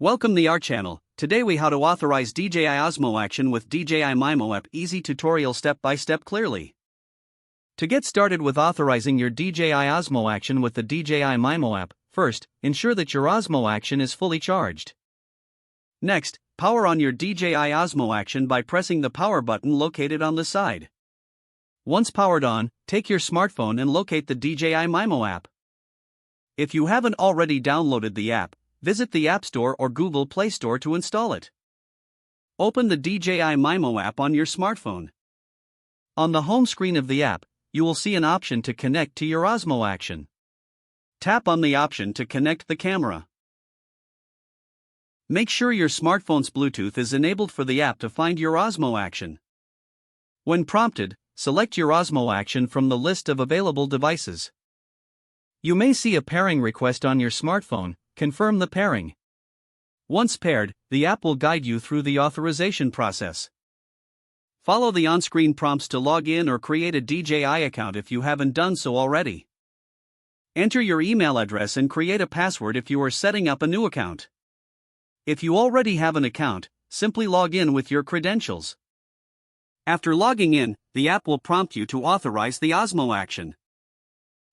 Welcome to our channel. Today we how to authorize DJI Osmo Action with DJI Mimo app. Easy tutorial step by step clearly. To get started with authorizing your DJI Osmo Action with the DJI Mimo app, first, ensure that your Osmo Action is fully charged. Next, power on your DJI Osmo Action by pressing the power button located on the side. Once powered on, take your smartphone and locate the DJI Mimo app. If you haven't already downloaded the app, visit the App Store or Google Play Store to install it. Open the DJI Mimo app on your smartphone. On the home screen of the app, you will see an option to connect to your Osmo Action. Tap on the option to connect the camera. Make sure your smartphone's Bluetooth is enabled for the app to find your Osmo Action. When prompted, select your Osmo Action from the list of available devices. You may see a pairing request on your smartphone. Confirm the pairing. Once paired, the app will guide you through the authorization process. Follow the on-screen prompts to log in or create a DJI account if you haven't done so already. Enter your email address and create a password if you are setting up a new account. If you already have an account, simply log in with your credentials. After logging in, the app will prompt you to authorize the Osmo Action.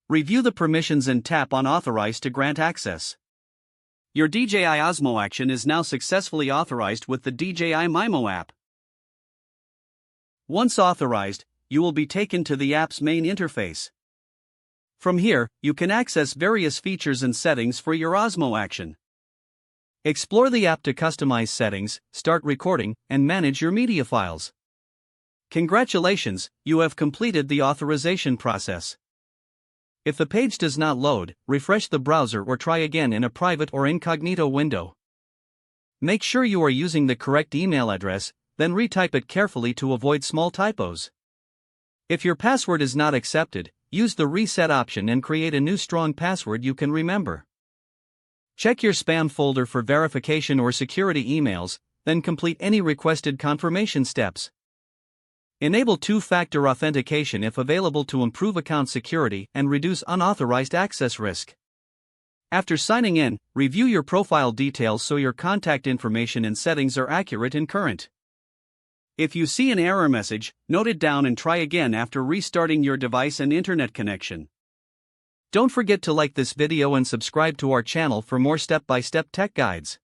Review the permissions and tap on Authorize to grant access. Your DJI Osmo Action is now successfully authorized with the DJI Mimo app. Once authorized, you will be taken to the app's main interface. From here, you can access various features and settings for your Osmo Action. Explore the app to customize settings, start recording, and manage your media files. Congratulations, you have completed the authorization process. If the page does not load, refresh the browser or try again in a private or incognito window. Make sure you are using the correct email address, then retype it carefully to avoid small typos. If your password is not accepted, use the reset option and create a new strong password you can remember. Check your spam folder for verification or security emails, then complete any requested confirmation steps. Enable two-factor authentication if available to improve account security and reduce unauthorized access risk. After signing in, review your profile details so your contact information and settings are accurate and current. If you see an error message, note it down and try again after restarting your device and internet connection. Don't forget to like this video and subscribe to our channel for more step-by-step tech guides.